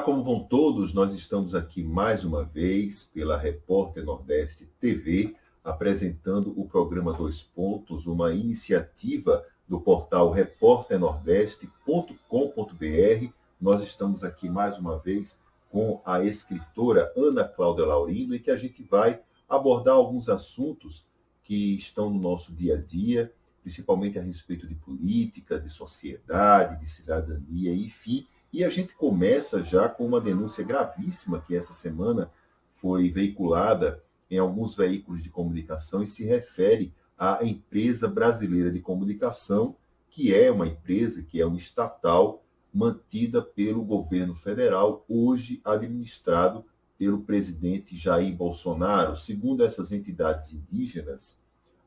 como vão todos? Nós estamos aqui mais uma vez pela Repórter Nordeste TV, apresentando o programa Dois Pontos, uma iniciativa do portal repórternordeste.com.br. Nós estamos aqui mais uma vez com a escritora Ana Cláudia Laurindo, e que a gente vai abordar alguns assuntos que estão no nosso dia a dia, principalmente a respeito de política, de sociedade, de cidadania, enfim. E a gente começa já com uma denúncia gravíssima que essa semana foi veiculada em alguns veículos de comunicação e se refere à empresa brasileira de comunicação, que é uma empresa, que é uma estatal mantida pelo governo federal, hoje administrado pelo presidente Jair Bolsonaro. Segundo essas entidades indígenas,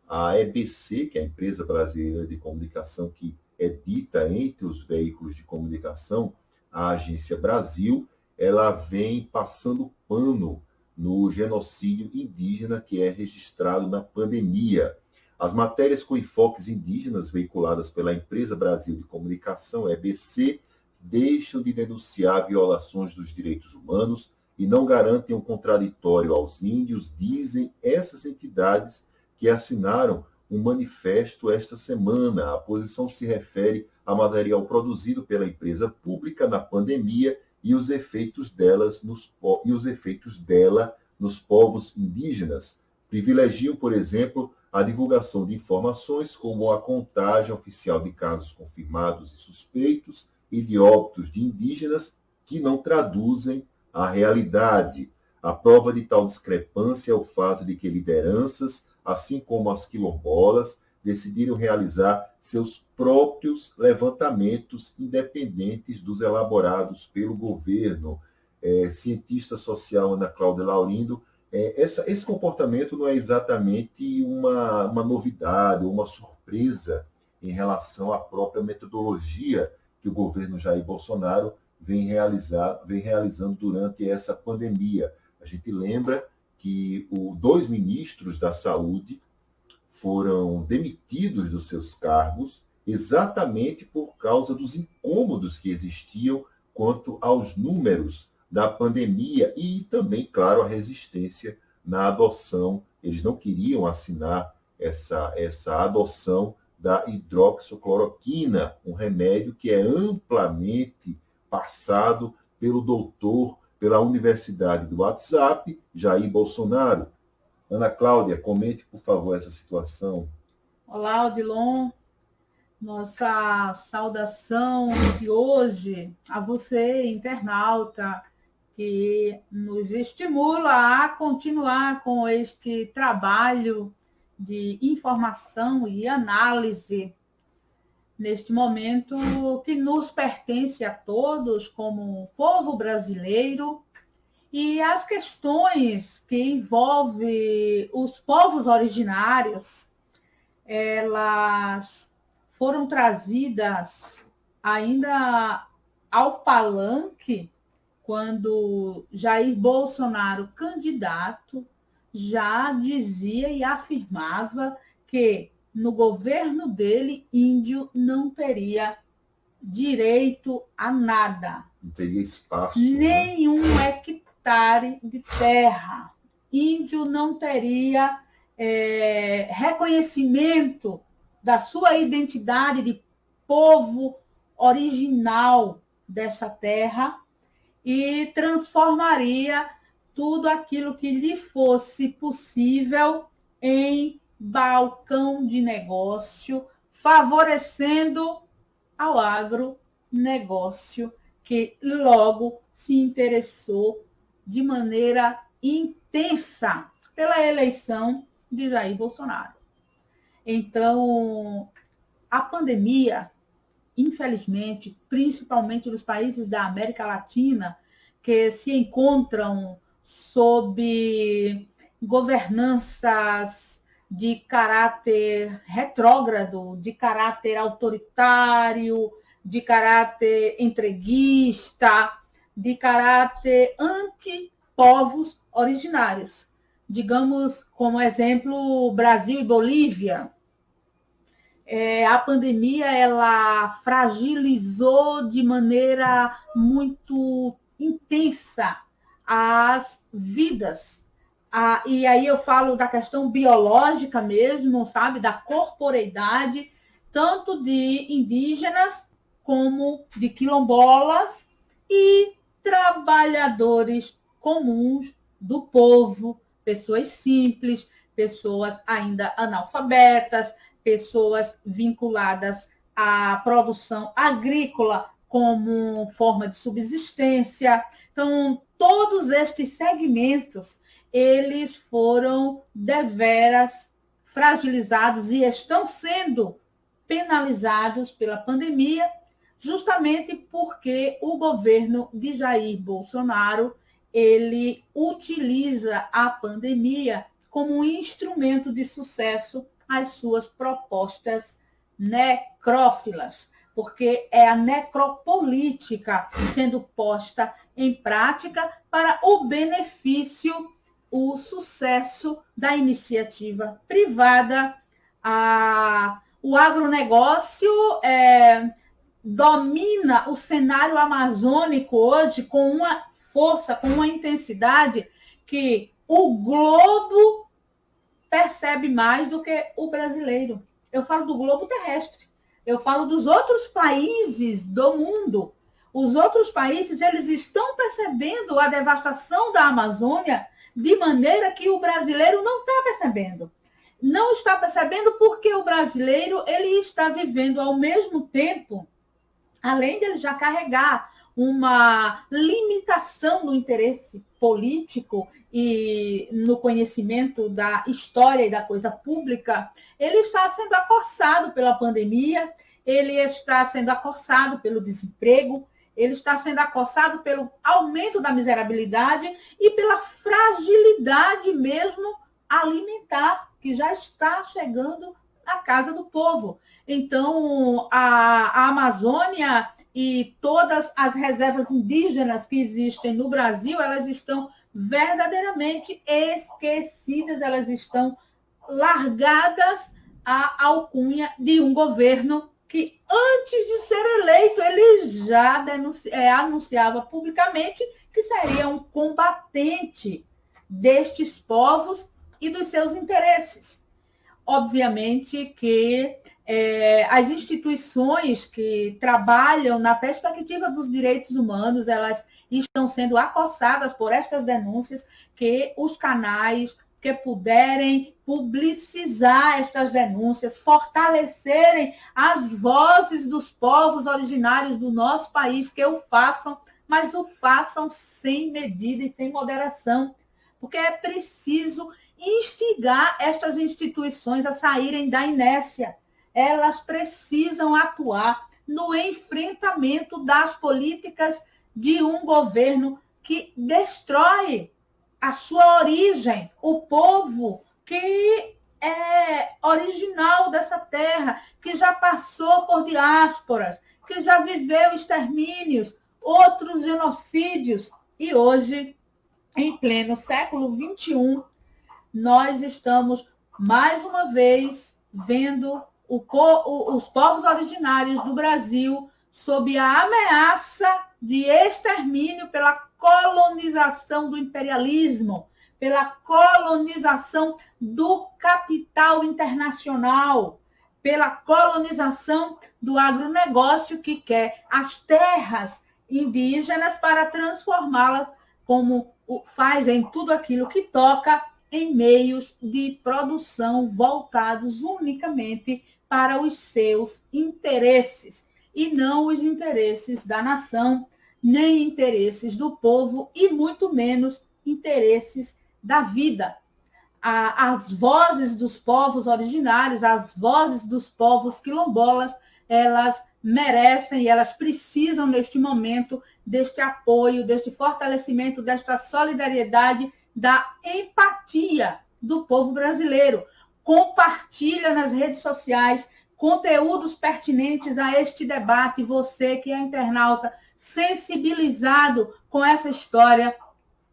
a EBC, que é a empresa brasileira de comunicação que é dita entre os veículos de comunicação, a Agência Brasil, ela vem passando pano no genocídio indígena que é registrado na pandemia. As matérias com enfoques indígenas veiculadas pela Empresa Brasil de Comunicação, EBC, deixam de denunciar violações dos direitos humanos e não garantem um contraditório aos índios, dizem essas entidades que assinaram um manifesto esta semana. A posição se refere a material produzido pela empresa pública na pandemia e os efeitos dela nos povos indígenas. Privilegiam, por exemplo, a divulgação de informações como a contagem oficial de casos confirmados e suspeitos e de óbitos de indígenas que não traduzem a realidade. A prova de tal discrepância é o fato de que lideranças, assim como as quilombolas, decidiram realizar seus próprios levantamentos independentes dos elaborados pelo governo. Cientista social Ana Cláudia Laurindo, esse comportamento não é exatamente uma novidade, uma surpresa em relação à própria metodologia que o governo Jair Bolsonaro vem realizando durante essa pandemia. A gente lembra que dois ministros da Saúde foram demitidos dos seus cargos exatamente por causa dos incômodos que existiam quanto aos números da pandemia e também, claro, a resistência na adoção. Eles não queriam assinar essa adoção da hidroxicloroquina, um remédio que é amplamente passado pelo doutor, pela Universidade do WhatsApp, Jair Bolsonaro. Ana Cláudia, comente, por favor, essa situação. Olá, Odilon. Nossa saudação de hoje a você, internauta, que nos estimula a continuar com este trabalho de informação e análise neste momento que nos pertence a todos como povo brasileiro. E as questões que envolvem os povos originários, elas foram trazidas ainda ao palanque quando Jair Bolsonaro, candidato, já dizia e afirmava que no governo dele, índio não teria direito a nada. Não teria espaço. Nenhum hectare de terra. Índio não teria reconhecimento da sua identidade de povo original dessa terra e transformaria tudo aquilo que lhe fosse possível em balcão de negócio, favorecendo ao agronegócio, que logo se interessou de maneira intensa pela eleição de Jair Bolsonaro. Então, a pandemia, infelizmente, principalmente nos países da América Latina, que se encontram sob governanças de caráter retrógrado, de caráter autoritário, de caráter entreguista, de caráter anti-povos originários. Digamos, como exemplo, Brasil e Bolívia. A pandemia ela fragilizou de maneira muito intensa as vidas. E aí eu falo da questão biológica mesmo, sabe? Da corporeidade, tanto de indígenas como de quilombolas e trabalhadores comuns do povo, pessoas simples, pessoas ainda analfabetas, pessoas vinculadas à produção agrícola como forma de subsistência. Então, todos estes segmentos, eles foram deveras fragilizados e estão sendo penalizados pela pandemia, justamente porque o governo de Jair Bolsonaro, ele utiliza a pandemia como um instrumento de sucesso às suas propostas necrófilas, porque é a necropolítica sendo posta em prática para o benefício, o sucesso da iniciativa privada. O agronegócio domina o cenário amazônico hoje com uma força, com uma intensidade que o globo percebe mais do que o brasileiro. Eu falo do globo terrestre. Eu falo dos outros países do mundo. Os outros países, eles estão percebendo a devastação da Amazônia de maneira que o brasileiro não está percebendo. Não está percebendo porque o brasileiro, ele está vivendo ao mesmo tempo, além dele já carregar uma limitação no interesse político e no conhecimento da história e da coisa pública, ele está sendo acossado pela pandemia, ele está sendo acossado pelo desemprego, ele está sendo acossado pelo aumento da miserabilidade e pela fragilidade mesmo alimentar, que já está chegando à casa do povo. Então, a Amazônia e todas as reservas indígenas que existem no Brasil, elas estão verdadeiramente esquecidas, elas estão largadas à alcunha de um governo que, antes de ser eleito, ele já anunciava publicamente que seria um combatente destes povos e dos seus interesses. Obviamente que as instituições que trabalham na perspectiva dos direitos humanos, elas estão sendo acossadas por estas denúncias, que os canais que puderem publicizar estas denúncias, fortalecerem as vozes dos povos originários do nosso país, que o façam, mas o façam sem medida e sem moderação, porque é preciso instigar estas instituições a saírem da inércia. Elas precisam atuar no enfrentamento das políticas de um governo que destrói a sua origem, o povo que é original dessa terra, que já passou por diásporas, que já viveu extermínios, outros genocídios, e hoje, em pleno século XXI, nós estamos, mais uma vez, vendo os povos originários do Brasil sob a ameaça de extermínio pela colonização do imperialismo, pela colonização do capital internacional, pela colonização do agronegócio que quer as terras indígenas para transformá-las, como faz em tudo aquilo que toca, em meios de produção voltados unicamente para os seus interesses, e não os interesses da nação, nem interesses do povo, e muito menos interesses da vida. As vozes dos povos originários, as vozes dos povos quilombolas, elas merecem e elas precisam, neste momento, deste apoio, deste fortalecimento, desta solidariedade, da empatia do povo brasileiro. Compartilha nas redes sociais conteúdos pertinentes a este debate. Você que é internauta, sensibilizado com essa história,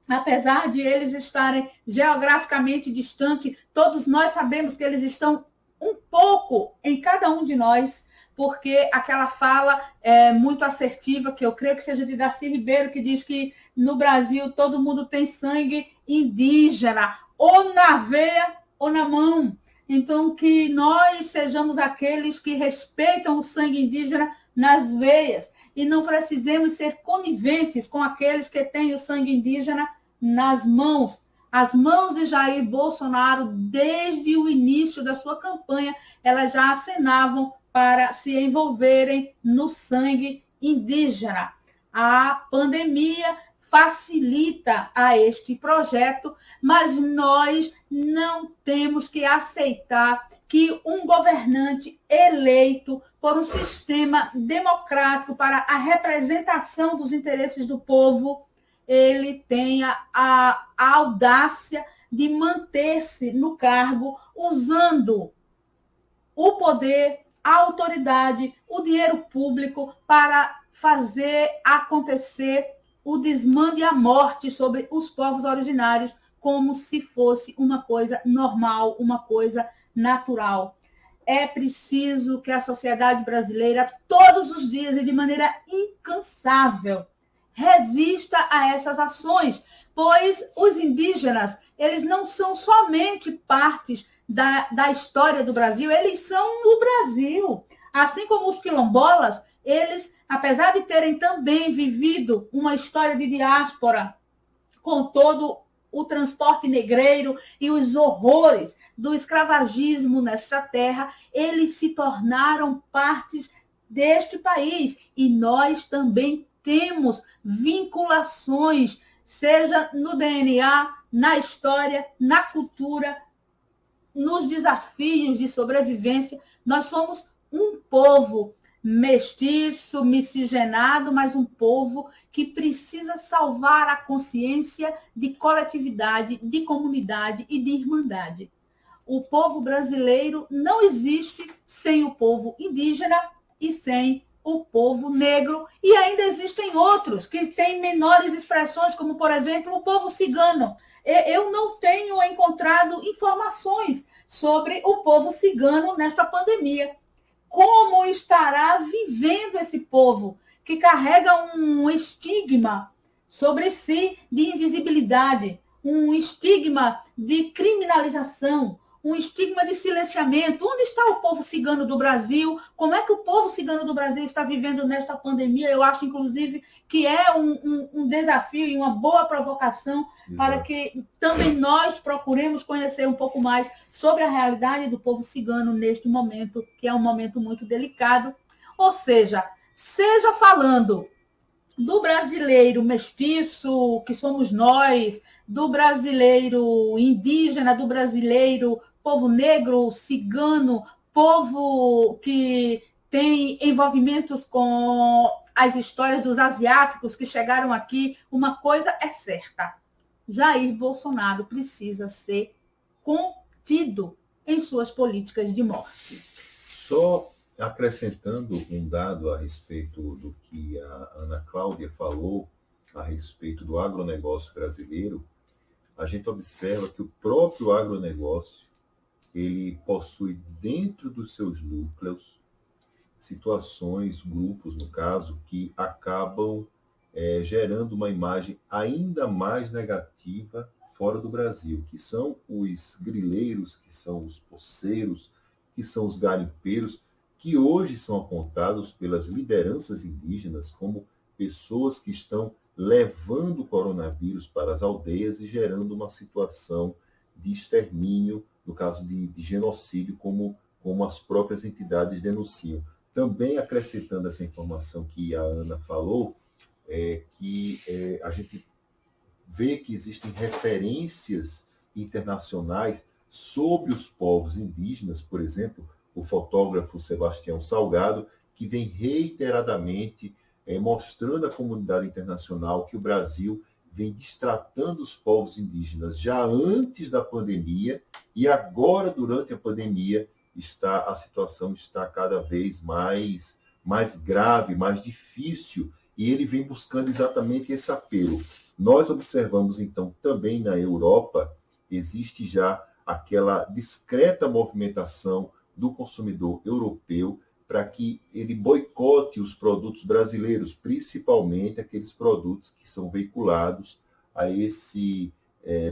apesar de eles estarem geograficamente distantes, todos nós sabemos que eles estão um pouco em cada um de nós, porque aquela fala é muito assertiva, que eu creio que seja de Darcy Ribeiro, que diz que no Brasil todo mundo tem sangue indígena, ou na veia ou na mão. Então, que nós sejamos aqueles que respeitam o sangue indígena nas veias e não precisemos ser coniventes com aqueles que têm o sangue indígena nas mãos. As mãos de Jair Bolsonaro, desde o início da sua campanha, elas já acenavam para se envolverem no sangue indígena. A pandemia facilita a este projeto, mas nós não temos que aceitar que um governante eleito por um sistema democrático para a representação dos interesses do povo, ele tenha a audácia de manter-se no cargo usando o poder, a autoridade, o dinheiro público para fazer acontecer o desmame e a morte sobre os povos originários, como se fosse uma coisa normal, uma coisa natural. É preciso que a sociedade brasileira, todos os dias e de maneira incansável, resista a essas ações, pois os indígenas, eles não são somente partes da história do Brasil, eles são o Brasil. Assim como os quilombolas, eles, apesar de terem também vivido uma história de diáspora, com todo o transporte negreiro e os horrores do escravagismo nessa terra, eles se tornaram partes deste país. E nós também temos vinculações, seja no DNA, na história, na cultura, nos desafios de sobrevivência. Nós somos um povo mestiço, miscigenado, mas um povo que precisa salvar a consciência de coletividade, de comunidade e de irmandade. O povo brasileiro não existe sem o povo indígena e sem o povo negro, e ainda existem outros que têm menores expressões, como, por exemplo, o povo cigano. Eu não tenho encontrado informações sobre o povo cigano nesta pandemia. Como estará vivendo esse povo que carrega um estigma sobre si de invisibilidade, um estigma de criminalização, um estigma de silenciamento? Onde está o povo cigano do Brasil? Como é que o povo cigano do Brasil está vivendo nesta pandemia? Eu acho, inclusive, que é um desafio e uma boa provocação. Exato. Para que também nós procuremos conhecer um pouco mais sobre a realidade do povo cigano neste momento, que é um momento muito delicado. Ou seja falando do brasileiro mestiço, que somos nós, do brasileiro indígena, do brasileiro povo negro, cigano, povo que tem envolvimentos com as histórias dos asiáticos que chegaram aqui, uma coisa é certa: Jair Bolsonaro precisa ser contido em suas políticas de morte. Só acrescentando um dado a respeito do que a Ana Cláudia falou, a respeito do agronegócio brasileiro, a gente observa que o próprio agronegócio, ele possui dentro dos seus núcleos situações, grupos, no caso, que acabam gerando uma imagem ainda mais negativa fora do Brasil, que são os grileiros, que são os poceiros, que são os garimpeiros, que hoje são apontados pelas lideranças indígenas como pessoas que estão levando o coronavírus para as aldeias e gerando uma situação de extermínio, no caso de genocídio, como as próprias entidades denunciam. Também acrescentando essa informação que a Ana falou, a gente vê que existem referências internacionais sobre os povos indígenas, por exemplo, o fotógrafo Sebastião Salgado, que vem reiteradamente mostrando à comunidade internacional que o Brasil vem destratando os povos indígenas já antes da pandemia, e agora, durante a pandemia, a situação está cada vez mais grave, mais difícil, e ele vem buscando exatamente esse apelo. Nós observamos, então, também na Europa, existe já aquela discreta movimentação do consumidor europeu para que ele boicote os produtos brasileiros, principalmente aqueles produtos que são veiculados a esse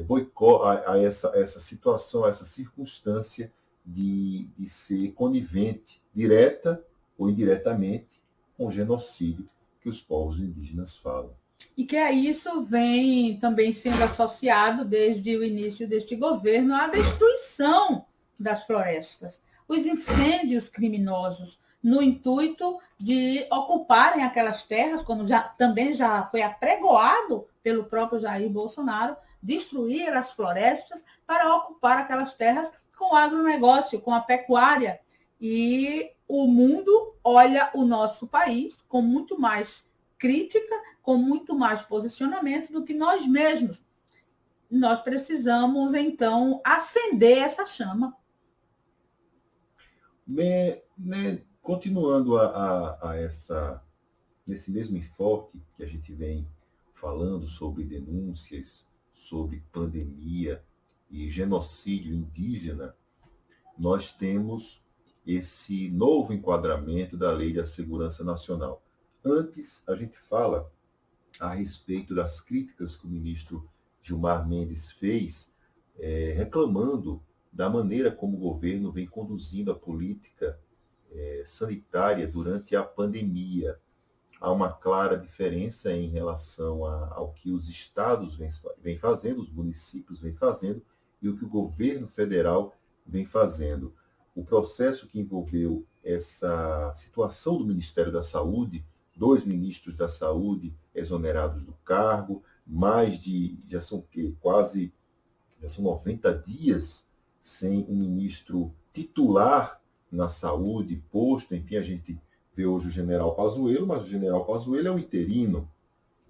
boicote, a essa situação, a essa circunstância de ser conivente, direta ou indiretamente, com o genocídio que os povos indígenas falam. E que a isso vem também sendo associado, desde o início deste governo, a destruição das florestas, os incêndios criminosos, no intuito de ocuparem aquelas terras, como também já foi apregoado pelo próprio Jair Bolsonaro, destruir as florestas para ocupar aquelas terras com o agronegócio, com a pecuária. E o mundo olha o nosso país com muito mais crítica, com muito mais posicionamento do que nós mesmos. Nós precisamos, então, acender essa chama. Continuando nesse mesmo enfoque que a gente vem falando sobre denúncias, sobre pandemia e genocídio indígena, nós temos esse novo enquadramento da Lei da Segurança Nacional. Antes, a gente fala a respeito das críticas que o ministro Gilmar Mendes fez, reclamando da maneira como o governo vem conduzindo a política sanitária durante a pandemia. Há uma clara diferença em relação ao que os estados vêm fazendo, os municípios vêm fazendo, e o que o governo federal vem fazendo. O processo que envolveu essa situação do Ministério da Saúde, 2 ministros da Saúde exonerados do cargo, já são 90 dias sem um ministro titular na saúde, posto, enfim, a gente vê hoje o general Pazuello, mas o general Pazuello é um interino,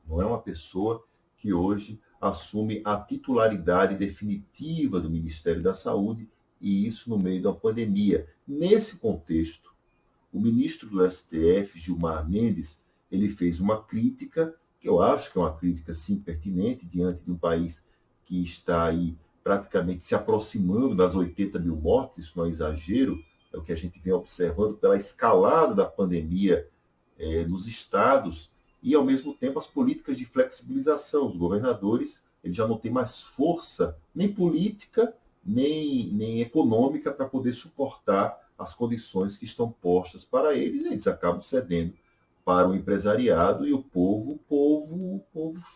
não é uma pessoa que hoje assume a titularidade definitiva do Ministério da Saúde, e isso no meio da pandemia. Nesse contexto, o ministro do STF, Gilmar Mendes, ele fez uma crítica, que eu acho que é uma crítica, sim, pertinente, diante de um país que está aí praticamente se aproximando das 80 mil mortes, isso não é exagero, é o que a gente vem observando pela escalada da pandemia nos estados, e, ao mesmo tempo, as políticas de flexibilização. Os governadores eles já não têm mais força, nem política, nem econômica, para poder suportar as condições que estão postas para eles. Eles acabam cedendo para o empresariado, e o povo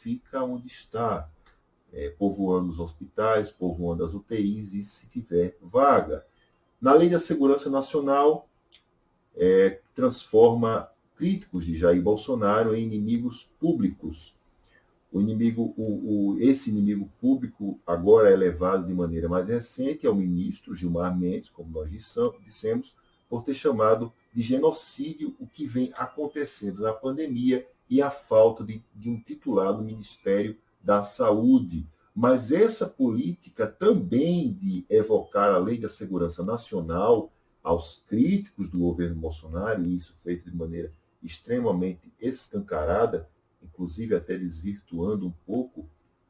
fica onde está, povoando os hospitais, povoando as UTIs, e se tiver vaga. Na Lei da Segurança Nacional, transforma críticos de Jair Bolsonaro em inimigos públicos. Esse inimigo público agora é levado de maneira mais recente ao ministro Gilmar Mendes, como nós dissemos, por ter chamado de genocídio o que vem acontecendo na pandemia e a falta de um titular do Ministério da Saúde. Mas essa política também de evocar a Lei da Segurança Nacional aos críticos do governo Bolsonaro, e isso feito de maneira extremamente escancarada, inclusive até desvirtuando um pouco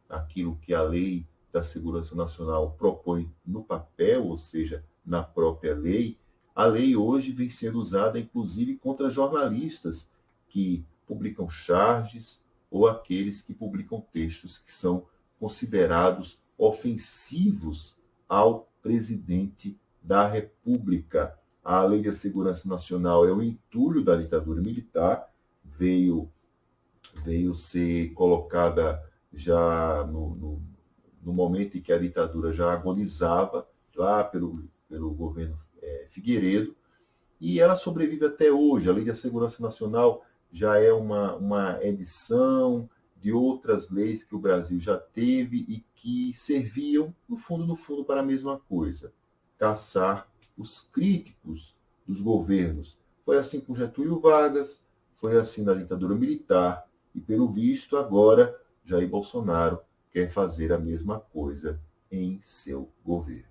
aquilo que a Lei da Segurança Nacional propõe no papel, ou seja, na própria lei. A lei hoje vem sendo usada, inclusive, contra jornalistas que publicam charges ou aqueles que publicam textos que são considerados ofensivos ao presidente da República. A Lei da Segurança Nacional é o entulho da ditadura militar, veio ser colocada já no momento em que a ditadura já agonizava, lá pelo governo Figueiredo, e ela sobrevive até hoje. A Lei da Segurança Nacional já é uma edição de outras leis que o Brasil já teve e que serviam, no fundo, para a mesma coisa: caçar os críticos dos governos. Foi assim com Getúlio Vargas, foi assim na ditadura militar, e, pelo visto, agora Jair Bolsonaro quer fazer a mesma coisa em seu governo.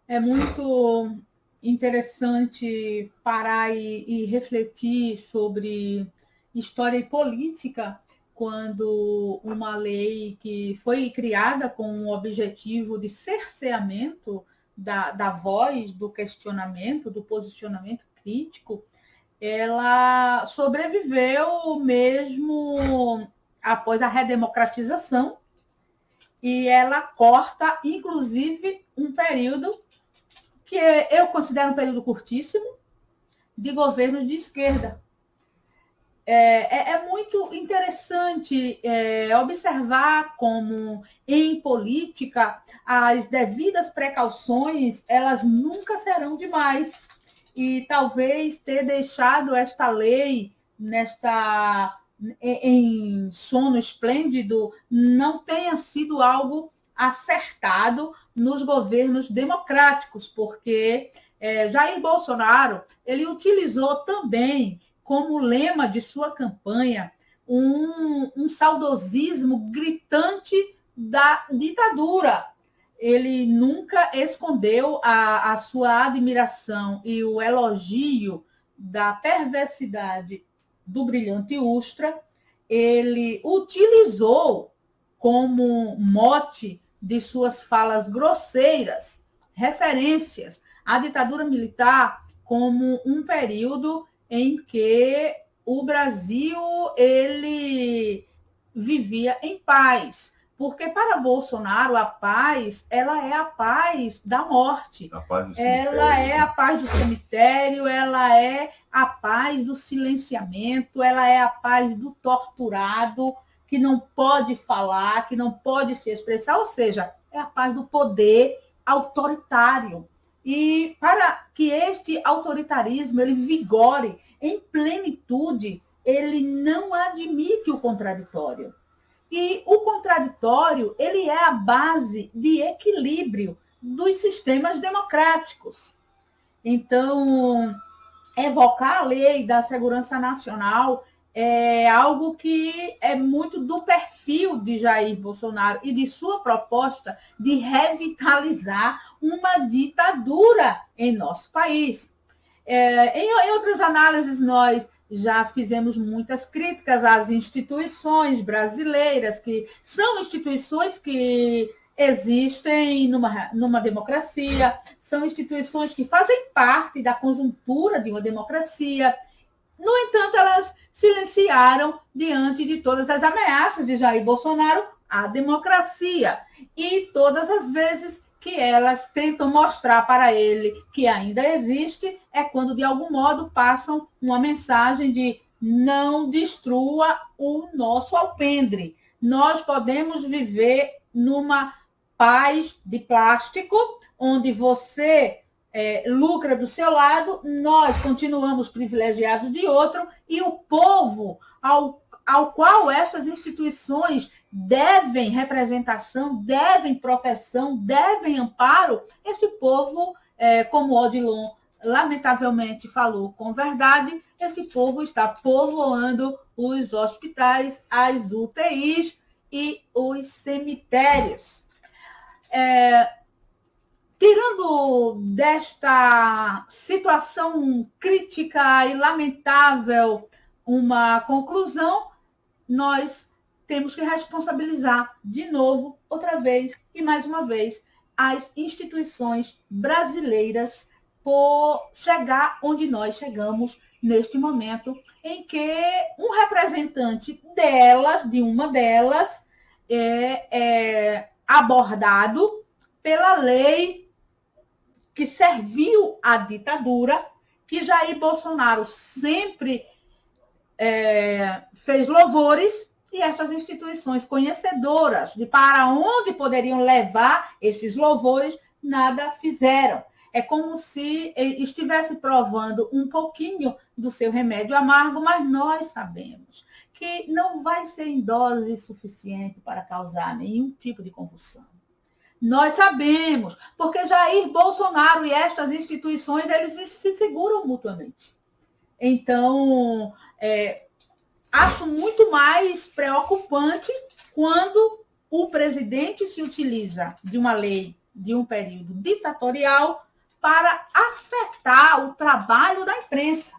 É muito interessante parar e refletir sobre história e política, quando uma lei que foi criada com o objetivo de cerceamento da voz, do questionamento, do posicionamento crítico, ela sobreviveu mesmo após a redemocratização, e ela corta, inclusive, um período que eu considero um período curtíssimo de governos de esquerda. É muito interessante observar como, em política, as devidas precauções, elas nunca serão demais. E talvez ter deixado esta lei em sono esplêndido não tenha sido algo acertado nos governos democráticos, porque Jair Bolsonaro ele utilizou também como lema de sua campanha um saudosismo gritante da ditadura. Ele nunca escondeu a sua admiração e o elogio da perversidade do brilhante Ustra. Ele utilizou como mote de suas falas grosseiras referências à ditadura militar como um período em que o Brasil ele vivia em paz. Porque para Bolsonaro a paz, ela é a paz da morte. Ela é a paz do cemitério, ela é a paz do silenciamento, ela é a paz do torturado, que não pode falar, que não pode se expressar, ou seja, é a paz do poder autoritário. E para que este autoritarismo ele vigore em plenitude, ele não admite o contraditório. E o contraditório, ele é a base de equilíbrio dos sistemas democráticos. Então, evocar a lei da segurança nacional é algo que é muito do perfil de Jair Bolsonaro e de sua proposta de revitalizar uma ditadura em nosso país. Em outras análises, nós já fizemos muitas críticas às instituições brasileiras, que são instituições que existem numa democracia, são instituições que fazem parte da conjuntura de uma democracia. No entanto, elas silenciaram diante de todas as ameaças de Jair Bolsonaro à democracia. E todas as vezes que elas tentam mostrar para ele que ainda existe, é quando, de algum modo, passam uma mensagem de não destrua o nosso alpendre. Nós podemos viver numa paz de plástico, onde você lucra do seu lado, nós continuamos privilegiados de outro, e o povo ao qual essas instituições devem representação, devem proteção, devem amparo, esse povo, como Odilon lamentavelmente falou com verdade, esse povo está povoando os hospitais, as UTIs e os cemitérios. Tirando desta situação crítica e lamentável uma conclusão, nós temos que responsabilizar de novo, outra vez e mais uma vez, as instituições brasileiras por chegar onde nós chegamos neste momento, em que um representante de uma delas, é abordado pela lei que serviu à ditadura, que Jair Bolsonaro sempre fez louvores, e essas instituições conhecedoras de para onde poderiam levar estes louvores, nada fizeram. É como se estivesse provando um pouquinho do seu remédio amargo, mas nós sabemos que não vai ser em dose suficiente para causar nenhum tipo de convulsão. Nós sabemos, porque Jair Bolsonaro e estas instituições, eles se seguram mutuamente. Então, acho muito mais preocupante quando o presidente se utiliza de uma lei de um período ditatorial para afetar o trabalho da imprensa,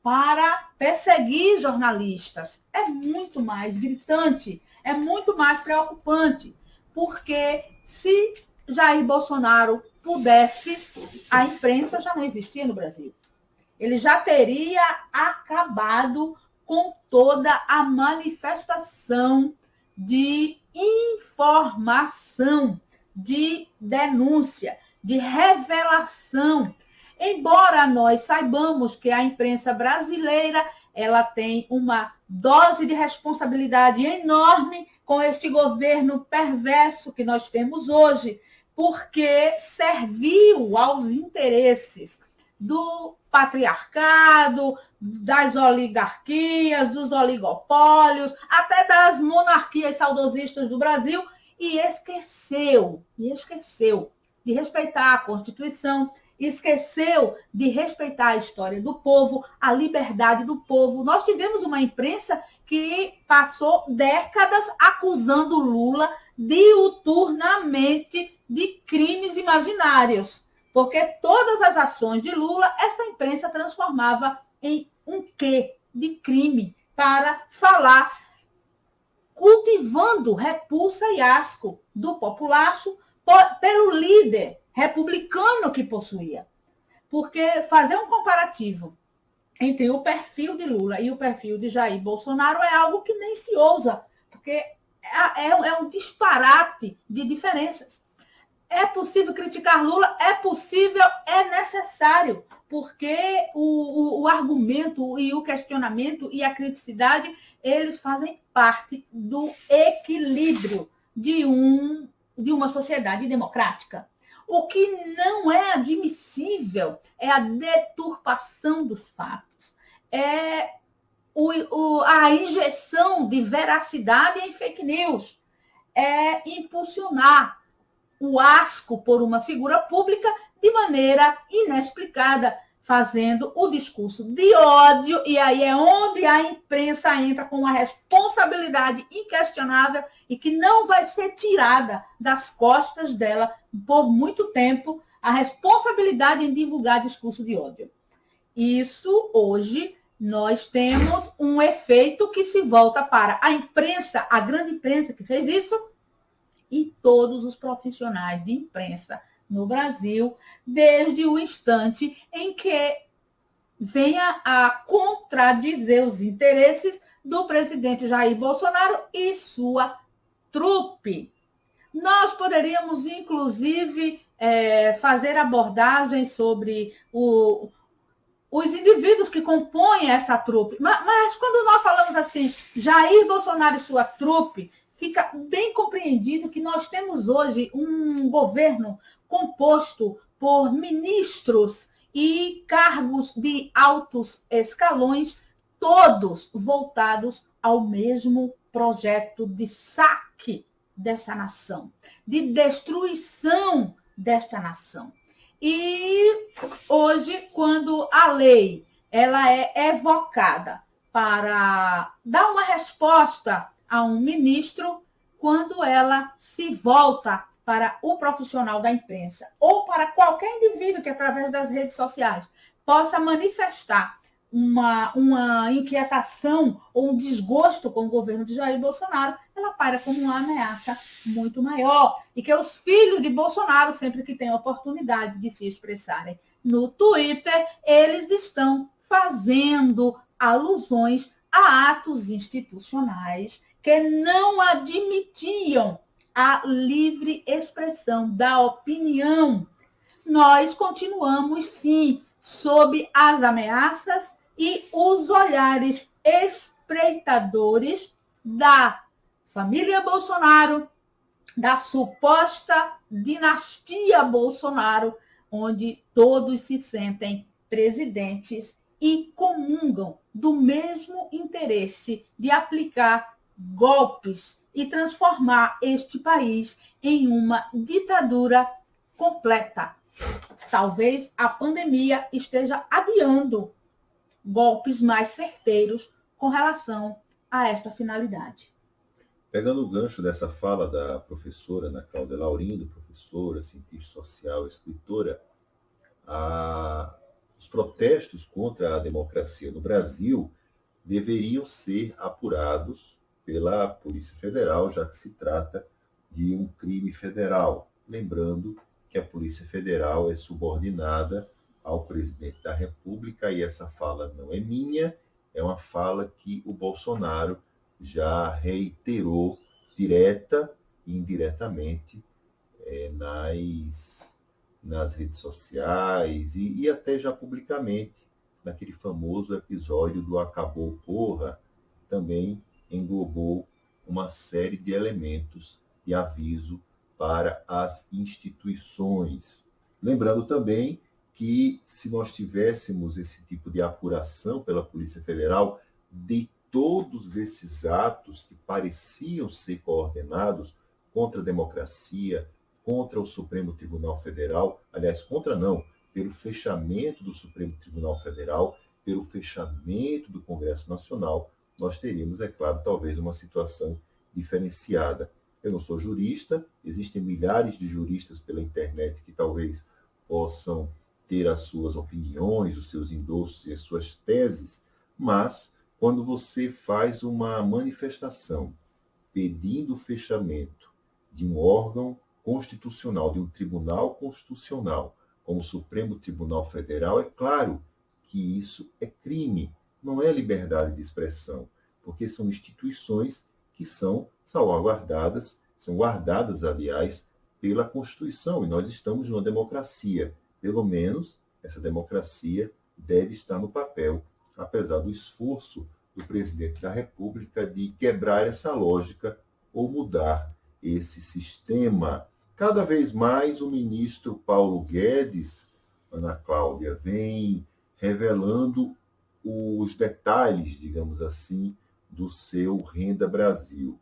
para perseguir jornalistas. É muito mais gritante, é muito mais preocupante, porque se Jair Bolsonaro pudesse, a imprensa já não existia no Brasil. Ele já teria acabado com toda a manifestação de informação, de denúncia, de revelação. Embora nós saibamos que a imprensa brasileira ela tem uma dose de responsabilidade enorme com este governo perverso que nós temos hoje, porque serviu aos interesses do patriarcado, das oligarquias, dos oligopólios, até das monarquias saudosistas do Brasil, e esqueceu de respeitar a Constituição, esqueceu de respeitar a história do povo, a liberdade do povo. Nós tivemos uma imprensa que passou décadas acusando Lula diuturnamente de crimes imaginários, porque todas as ações de Lula, esta imprensa transformava em um quê de crime para falar, cultivando repulsa e asco do populacho pelo líder republicano que possuía. Porque fazer um comparativo entre o perfil de Lula e o perfil de Jair Bolsonaro é algo que nem se ousa, porque é um disparate de diferenças. É possível criticar Lula? É possível, é necessário, porque o argumento e o questionamento e a criticidade, eles fazem parte do equilíbrio de uma sociedade democrática. O que não é admissível é a deturpação dos fatos, é a injeção de veracidade em fake news, é impulsionar o asco por uma figura pública de maneira inexplicada, fazendo o discurso de ódio, e aí é onde a imprensa entra com uma responsabilidade inquestionável e que não vai ser tirada das costas dela por muito tempo, a responsabilidade em divulgar discurso de ódio. Isso, hoje, nós temos um efeito que se volta para a imprensa, a grande imprensa que fez isso, e todos os profissionais de imprensa no Brasil, desde o instante em que venha a contradizer os interesses do presidente Jair Bolsonaro e sua trupe. Nós poderíamos, inclusive, fazer abordagens sobre os indivíduos que compõem essa trupe. Mas quando nós falamos assim, Jair Bolsonaro e sua trupe, fica bem compreendido que nós temos hoje um governo composto por ministros e cargos de altos escalões, todos voltados ao mesmo projeto de saque dessa nação, de destruição desta nação. E hoje, quando a lei ela é evocada para dar uma resposta a um ministro, quando ela se volta para o profissional da imprensa ou para qualquer indivíduo que, através das redes sociais, possa manifestar uma inquietação ou um desgosto com o governo de Jair Bolsonaro, ela para como uma ameaça muito maior. E que os filhos de Bolsonaro, sempre que têm a oportunidade de se expressarem no Twitter, eles estão fazendo alusões a atos institucionais que não admitiam a livre expressão da opinião. Nós continuamos, sim, sob as ameaças e os olhares espreitadores da família Bolsonaro, da suposta dinastia Bolsonaro, onde todos se sentem presidentes e comungam do mesmo interesse de aplicar golpes e transformar este país em uma ditadura completa. Talvez a pandemia esteja adiando golpes mais certeiros com relação a esta finalidade. Pegando o gancho dessa fala da professora Ana Cláudia Laurindo, professora, cientista social, escritora, os protestos contra a democracia no Brasil deveriam ser apurados pela Polícia Federal, já que se trata de um crime federal. Lembrando que a Polícia Federal é subordinada ao presidente da República, e essa fala não é minha, é uma fala que o Bolsonaro já reiterou direta e indiretamente nas redes sociais e até já publicamente, naquele famoso episódio do Acabou Porra, também englobou uma série de elementos de aviso para as instituições. Lembrando também que, se nós tivéssemos esse tipo de apuração pela Polícia Federal de todos esses atos que pareciam ser coordenados contra a democracia, contra o Supremo Tribunal Federal, aliás, contra não, pelo fechamento do Supremo Tribunal Federal, pelo fechamento do Congresso Nacional, nós teríamos, é claro, talvez uma situação diferenciada. Eu não sou jurista, existem milhares de juristas pela internet que talvez possam ter as suas opiniões, os seus endossos e as suas teses, mas quando você faz uma manifestação pedindo o fechamento de um órgão constitucional, de um tribunal constitucional, como o Supremo Tribunal Federal, é claro que isso é crime, não é liberdade de expressão, porque são instituições que são salvaguardadas, são guardadas, aliás, pela Constituição, e nós estamos numa democracia. Pelo menos, essa democracia deve estar no papel, apesar do esforço do presidente da República de quebrar essa lógica ou mudar esse sistema. Cada vez mais o ministro Paulo Guedes, Ana Cláudia, vem revelando os detalhes, digamos assim, do seu Renda Brasil.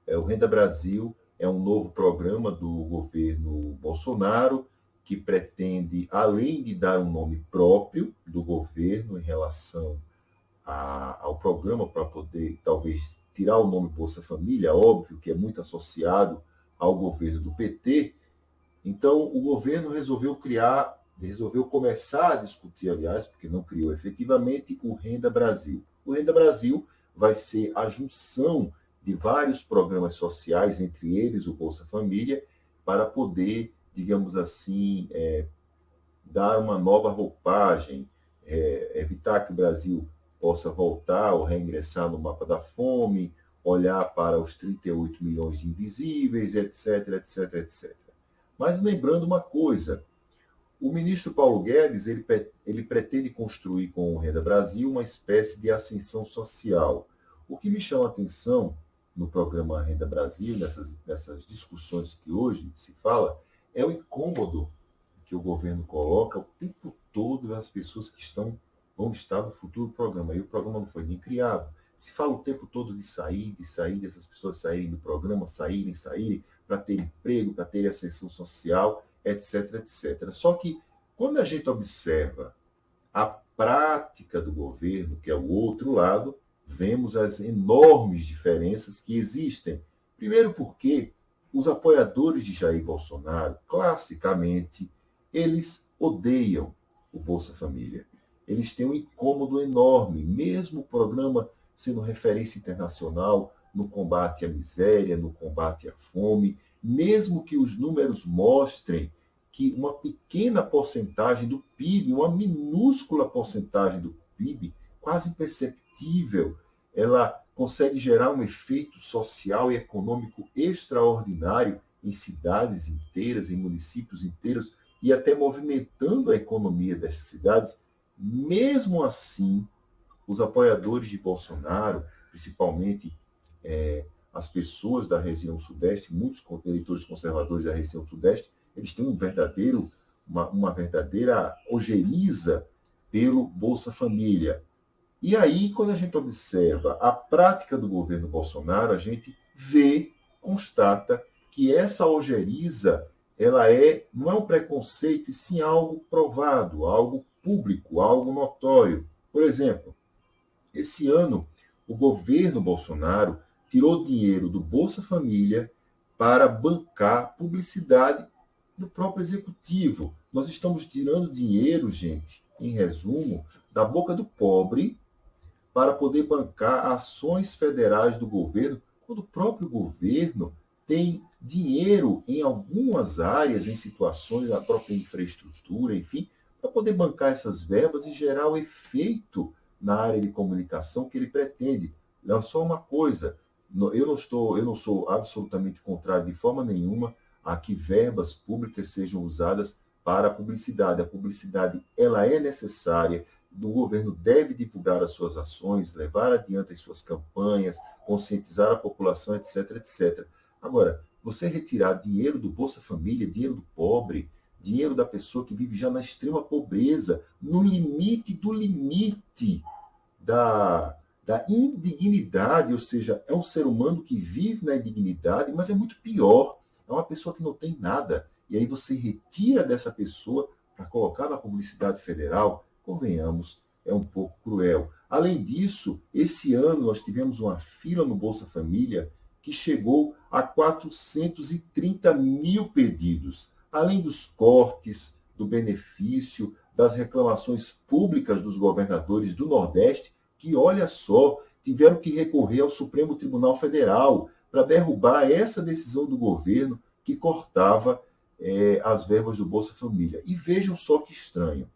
O Renda Brasil é um novo programa do governo Bolsonaro que pretende, além de dar um nome próprio do governo em relação ao programa, para poder, talvez, tirar o nome Bolsa Família, óbvio que é muito associado ao governo do PT. Então, o governo resolveu começar a discutir, aliás, porque não criou efetivamente, o Renda Brasil. O Renda Brasil vai ser a junção de vários programas sociais, entre eles o Bolsa Família, para poder, digamos assim, dar uma nova roupagem, evitar que o Brasil possa voltar ou reingressar no mapa da fome, olhar para os 38 milhões de invisíveis, etc, etc, etc. Mas lembrando uma coisa, o ministro Paulo Guedes ele pretende construir com o Renda Brasil uma espécie de ascensão social. O que me chama a atenção no programa Renda Brasil, nessas discussões que hoje se fala, é o incômodo que o governo coloca o tempo todo das pessoas que vão estar no futuro programa. E o programa não foi nem criado. Se fala o tempo todo de sair, dessas pessoas saírem do programa, saírem, para ter emprego, para ter ascensão social, etc, etc. Só que, quando a gente observa a prática do governo, que é o outro lado, vemos as enormes diferenças que existem. Primeiro porque os apoiadores de Jair Bolsonaro, classicamente, eles odeiam o Bolsa Família. Eles têm um incômodo enorme, mesmo o programa sendo referência internacional no combate à miséria, no combate à fome, mesmo que os números mostrem que uma pequena porcentagem do PIB, uma minúscula porcentagem do PIB, quase imperceptível, ela consegue gerar um efeito social e econômico extraordinário em cidades inteiras, em municípios inteiros, e até movimentando a economia dessas cidades. Mesmo assim, os apoiadores de Bolsonaro, principalmente as pessoas da região sudeste, muitos eleitores conservadores da região sudeste, eles têm uma verdadeira ojeriza pelo Bolsa Família. E aí, quando a gente observa a prática do governo Bolsonaro, a gente constata que essa ojeriza, não é um preconceito, e sim algo provado, algo público, algo notório. Por exemplo, esse ano, o governo Bolsonaro tirou dinheiro do Bolsa Família para bancar publicidade do próprio executivo. Nós estamos tirando dinheiro, gente, em resumo, da boca do pobre para poder bancar ações federais do governo, quando o próprio governo tem dinheiro em algumas áreas, em situações da própria infraestrutura, enfim, para poder bancar essas verbas e gerar o efeito na área de comunicação que ele pretende. Não, só uma coisa, eu não sou absolutamente contrário de forma nenhuma a que verbas públicas sejam usadas para a publicidade. A publicidade, ela é necessária, o governo deve divulgar as suas ações, levar adiante as suas campanhas, conscientizar a população, etc, etc. Agora, você retirar dinheiro do Bolsa Família, dinheiro do pobre, dinheiro da pessoa que vive já na extrema pobreza, no limite do limite da indignidade, ou seja, é um ser humano que vive na indignidade, mas é muito pior, é uma pessoa que não tem nada. E aí você retira dessa pessoa para colocar na publicidade federal, convenhamos, é um pouco cruel. Além disso, esse ano nós tivemos uma fila no Bolsa Família que chegou a 430 mil pedidos, além dos cortes, do benefício, das reclamações públicas dos governadores do Nordeste, que, olha só, tiveram que recorrer ao Supremo Tribunal Federal para derrubar essa decisão do governo que cortava as verbas do Bolsa Família. E vejam só que estranho.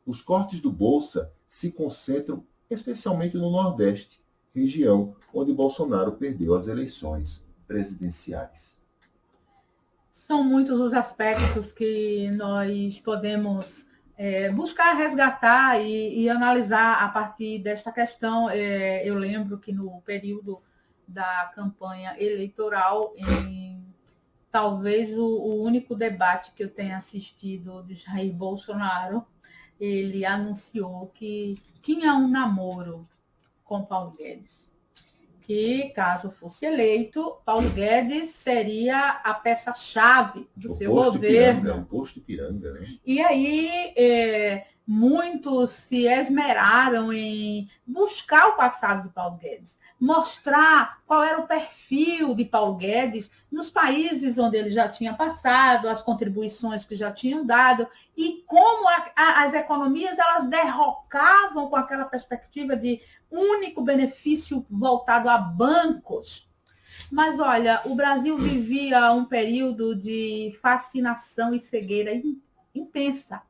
Os cortes do Bolsa se concentram especialmente no Nordeste, região onde Bolsonaro perdeu as eleições presidenciais. São muitos os aspectos que nós podemos buscar resgatar e analisar a partir desta questão. Eu lembro que no período da campanha eleitoral, talvez o único debate que eu tenha assistido de Jair Bolsonaro, ele anunciou que tinha um namoro com Paulo Guedes, que, caso fosse eleito, Paulo Guedes seria a peça-chave do seu governo. O posto Ipiranga, né? E aí, muitos se esmeraram em buscar o passado de Paulo Guedes, mostrar qual era o perfil de Paulo Guedes nos países onde ele já tinha passado, as contribuições que já tinham dado, e como as economias elas derrocavam com aquela perspectiva de único benefício voltado a bancos. Mas, olha, o Brasil vivia um período de fascinação e cegueira intensa.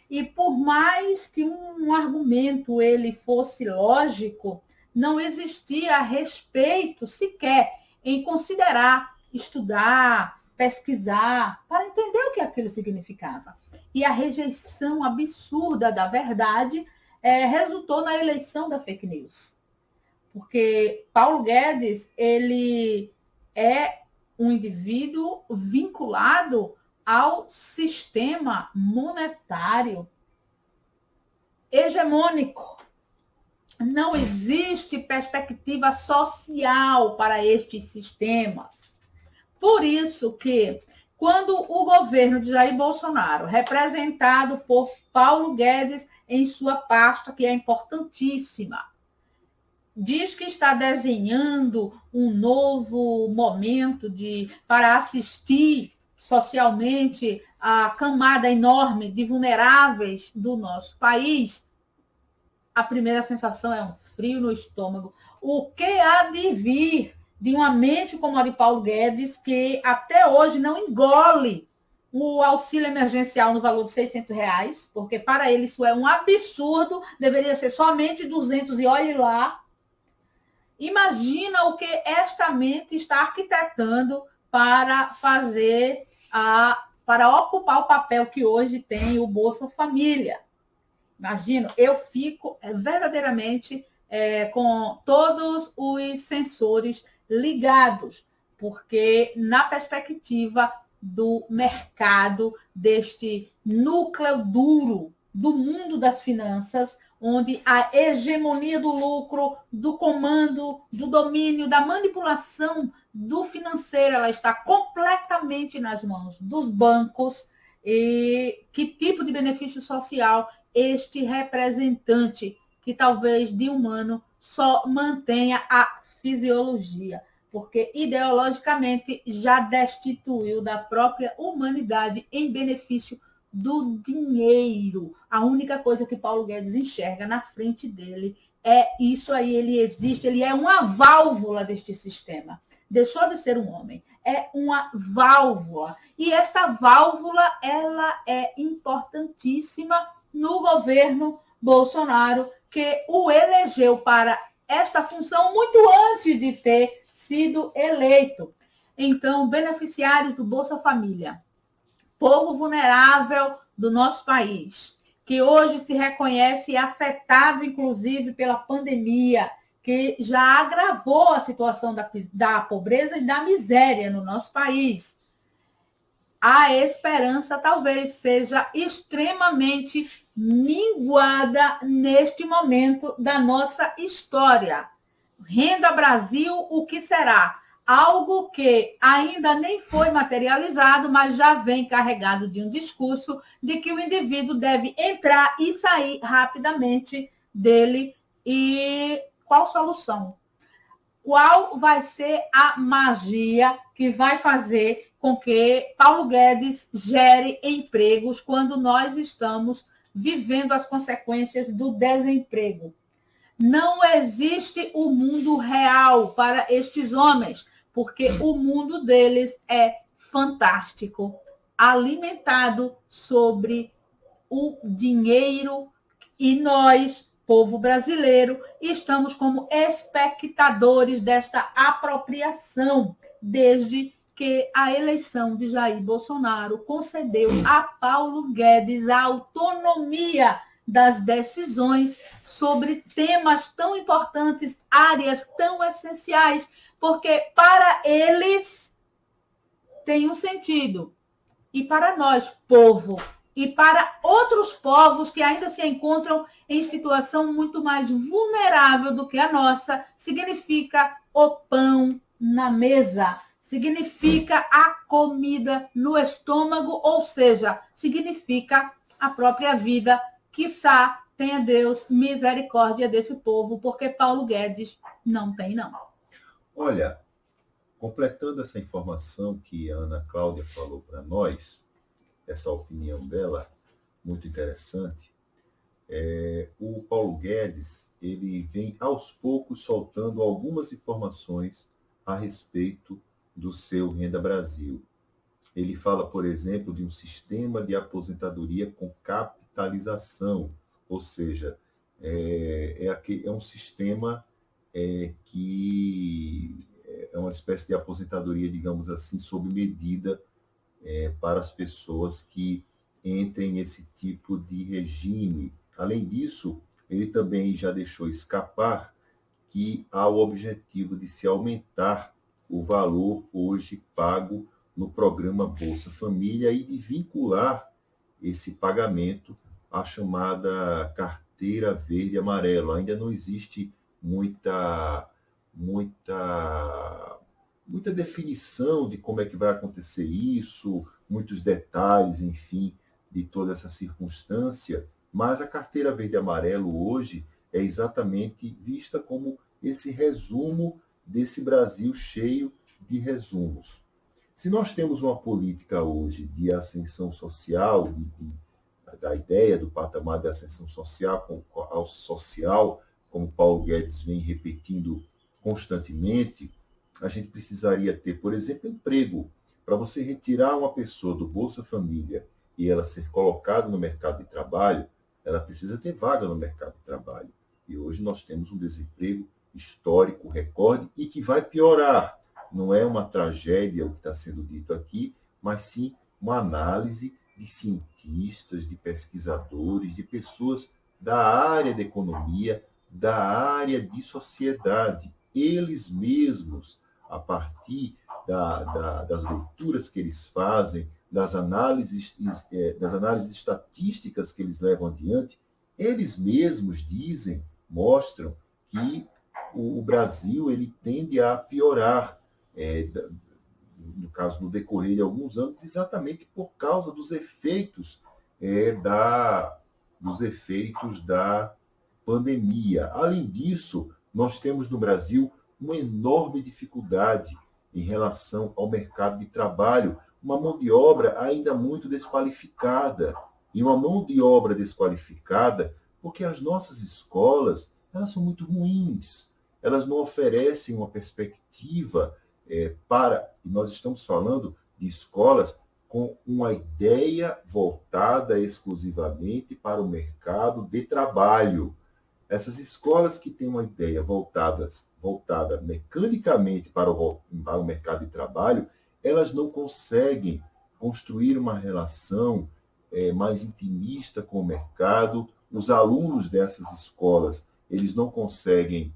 E por mais que um argumento ele fosse lógico, não existia respeito sequer em considerar, estudar, pesquisar, para entender o que aquilo significava. E a rejeição absurda da verdade resultou na eleição da fake news. Porque Paulo Guedes, ele é um indivíduo vinculado ao sistema monetário hegemônico. Não existe perspectiva social para estes sistemas. Por isso que, quando o governo de Jair Bolsonaro, representado por Paulo Guedes em sua pasta, que é importantíssima, diz que está desenhando um novo momento para assistir socialmente a camada enorme de vulneráveis do nosso país, a primeira sensação é um frio no estômago. O que há de vir de uma mente como a de Paulo Guedes, que até hoje não engole o auxílio emergencial no valor de R$600, porque para ele isso é um absurdo, deveria ser somente 200 e olhe lá. Imagina o que esta mente está arquitetando para fazer, para ocupar o papel que hoje tem o Bolsa Família. Imagino, eu fico verdadeiramente com todos os sensores ligados, porque na perspectiva do mercado, deste núcleo duro do mundo das finanças, onde a hegemonia do lucro, do comando, do domínio, da manipulação do financeiro, ela está completamente nas mãos dos bancos. E que tipo de benefício social este representante, que talvez de humano só mantenha a fisiologia, porque ideologicamente já destituiu da própria humanidade em benefício do dinheiro. A única coisa que Paulo Guedes enxerga na frente dele é isso aí, ele existe, ele é uma válvula deste sistema. deixou de ser um homem. É uma válvula. E esta válvula, ela é importantíssima no governo Bolsonaro, que o elegeu para esta função muito antes de ter sido eleito. Então, beneficiários do Bolsa Família, povo vulnerável do nosso país, que hoje se reconhece afetado, inclusive, pela pandemia, que já agravou a situação da pobreza e da miséria no nosso país. A esperança talvez seja extremamente minguada neste momento da nossa história. Renda Brasil, o que será? Algo que ainda nem foi materializado, mas já vem carregado de um discurso de que o indivíduo deve entrar e sair rapidamente dele. E qual solução? Qual vai ser a magia que vai fazer com que Paulo Guedes gere empregos quando nós estamos vivendo as consequências do desemprego? Não existe o mundo real para estes homens, porque o mundo deles é fantástico, alimentado sobre o dinheiro, e nós, povo brasileiro, estamos como espectadores desta apropriação, desde que a eleição de Jair Bolsonaro concedeu a Paulo Guedes a autonomia das decisões sobre temas tão importantes, áreas tão essenciais, porque para eles tem um sentido. E para nós, povo, e para outros povos que ainda se encontram em situação muito mais vulnerável do que a nossa, significa o pão na mesa, significa a comida no estômago, ou seja, significa a própria vida. Quiçá tenha Deus misericórdia desse povo, porque Paulo Guedes não tem, não. Olha, completando essa informação que a Ana Cláudia falou para nós, essa opinião dela, muito interessante, o Paulo Guedes, ele vem aos poucos soltando algumas informações a respeito do seu Renda Brasil. Ele fala, por exemplo, de um sistema de aposentadoria com capitalização, ou seja, é um sistema que é uma espécie de aposentadoria, digamos assim, sob medida para as pessoas que entrem nesse tipo de regime. Além disso, ele também já deixou escapar que há o objetivo de se aumentar o valor hoje pago no programa Bolsa Família e de vincular esse pagamento à chamada carteira verde e amarelo. Ainda não existe muita definição de como é que vai acontecer isso, muitos detalhes, enfim, de toda essa circunstância, mas a carteira verde e amarelo hoje é exatamente vista como esse resumo desse Brasil cheio de resumos. Se nós temos uma política hoje de ascensão social, da ideia do patamar de ascensão social, como Paulo Guedes vem repetindo constantemente, a gente precisaria ter, por exemplo, emprego. Para você retirar uma pessoa do Bolsa Família e ela ser colocada no mercado de trabalho, ela precisa ter vaga no mercado de trabalho. E hoje nós temos um desemprego histórico, recorde, e que vai piorar. Não é uma tragédia o que está sendo dito aqui, mas sim uma análise de cientistas, de pesquisadores, de pessoas da área da economia, da área de sociedade. Eles mesmos, a partir das leituras que eles fazem, das análises estatísticas que eles levam adiante, eles mesmos dizem, mostram que o Brasil ele tende a piorar, no caso, no decorrer de alguns anos, exatamente por causa dos efeitos da pandemia. Além disso, nós temos no Brasil uma enorme dificuldade em relação ao mercado de trabalho, uma mão de obra ainda muito desqualificada. E uma mão de obra desqualificada porque as nossas escolas elas são muito ruins. Elas não oferecem uma perspectiva E nós estamos falando de escolas com uma ideia voltada exclusivamente para o mercado de trabalho. Essas escolas que têm uma ideia voltada mecanicamente para o mercado de trabalho, elas não conseguem construir uma relação mais intimista com o mercado. Os alunos dessas escolas, eles não conseguem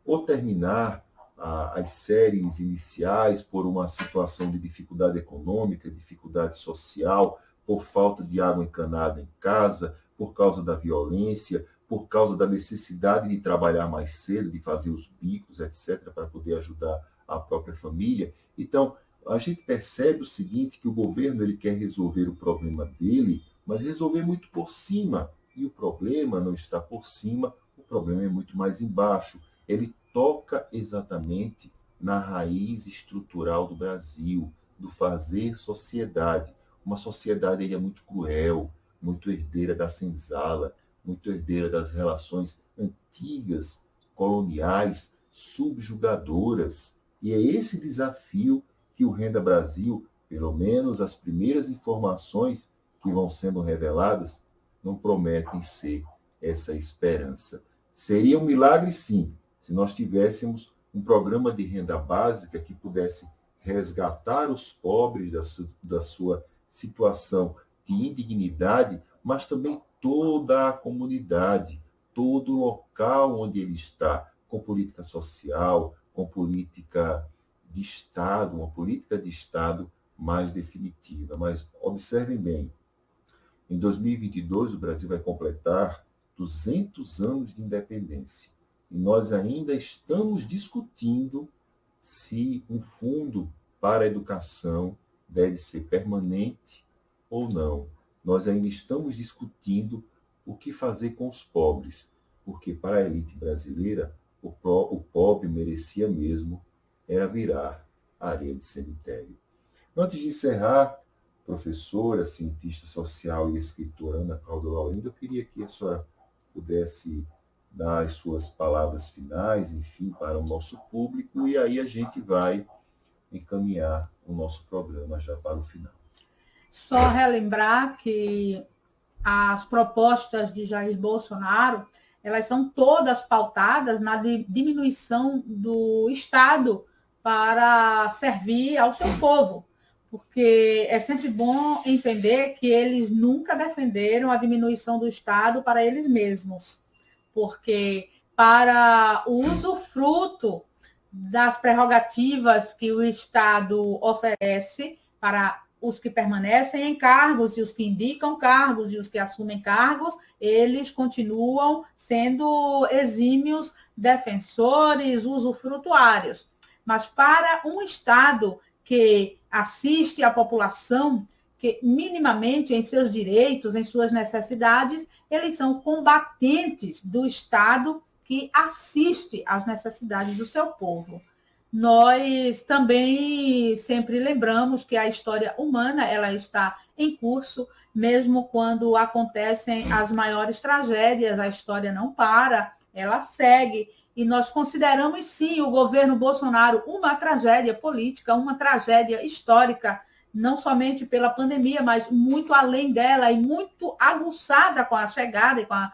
ou terminar as séries iniciais por uma situação de dificuldade econômica, dificuldade social, por falta de água encanada em casa, por causa da violência, por causa da necessidade de trabalhar mais cedo, de fazer os bicos, etc., para poder ajudar a própria família. Então, a gente percebe o seguinte, que o governo ele quer resolver o problema dele, mas resolver muito por cima. E o problema não está por cima, o problema é muito mais embaixo. Ele toca exatamente na raiz estrutural do Brasil, do fazer sociedade. Uma sociedade aí é muito cruel, muito herdeira da senzala, muito herdeira das relações antigas, coloniais, subjugadoras. E é esse desafio que o Renda Brasil, pelo menos as primeiras informações que vão sendo reveladas, não prometem ser essa esperança. Seria um milagre, sim, se nós tivéssemos um programa de renda básica que pudesse resgatar os pobres da sua situação de indignidade, mas também toda a comunidade, todo o local onde ele está, com política social, com política de Estado, uma política de Estado mais definitiva. Mas observem bem, em 2022 o Brasil vai completar 200 anos de independência. E nós ainda estamos discutindo se um fundo para a educação deve ser permanente ou não. Nós ainda estamos discutindo o que fazer com os pobres, porque para a elite brasileira, o pobre merecia mesmo era virar areia de cemitério. Antes de encerrar, professora, cientista social e escritora Ana Cláudia Laurindo, eu queria que a senhora pudesse dar as suas palavras finais, enfim, para o nosso público, e aí a gente vai encaminhar o nosso programa já para o final. Só relembrar que as propostas de Jair Bolsonaro, elas são todas pautadas na diminuição do Estado para servir ao seu povo, porque é sempre bom entender que eles nunca defenderam a diminuição do Estado para eles mesmos, porque para o usufruto das prerrogativas que o Estado oferece para os que permanecem em cargos e os que indicam cargos e os que assumem cargos, eles continuam sendo exímios defensores, usufrutuários. Mas para um Estado que assiste a população, que minimamente em seus direitos, em suas necessidades, eles são combatentes do Estado que assiste às necessidades do seu povo. Nós também sempre lembramos que a história humana ela está em curso, mesmo quando acontecem as maiores tragédias, a história não para, ela segue. E nós consideramos, sim, o governo Bolsonaro uma tragédia política, uma tragédia histórica, não somente pela pandemia, mas muito além dela e muito aguçada com a chegada e com a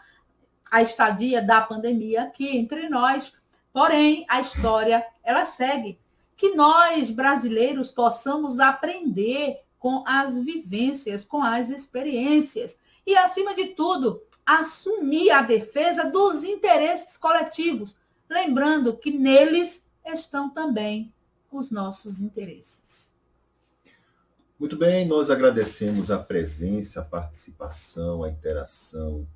estadia da pandemia aqui entre nós. Porém, a história, ela segue. Que nós, brasileiros, possamos aprender com as vivências, com as experiências. E, acima de tudo, assumir a defesa dos interesses coletivos, lembrando que neles estão também os nossos interesses. Muito bem, nós agradecemos a presença, a participação, a interação,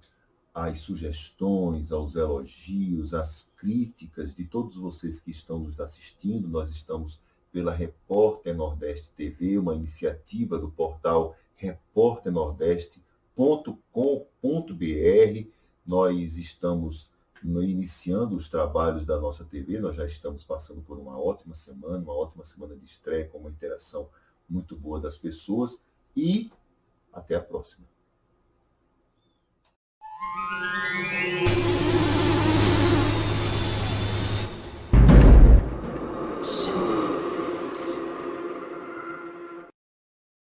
as sugestões, aos elogios, as críticas de todos vocês que estão nos assistindo. Nós estamos pela Repórter Nordeste TV, uma iniciativa do portal repórternordeste.com.br. Nós estamos iniciando os trabalhos da nossa TV, nós já estamos passando por uma ótima semana de estreia com uma interação muito boa das pessoas e até a próxima.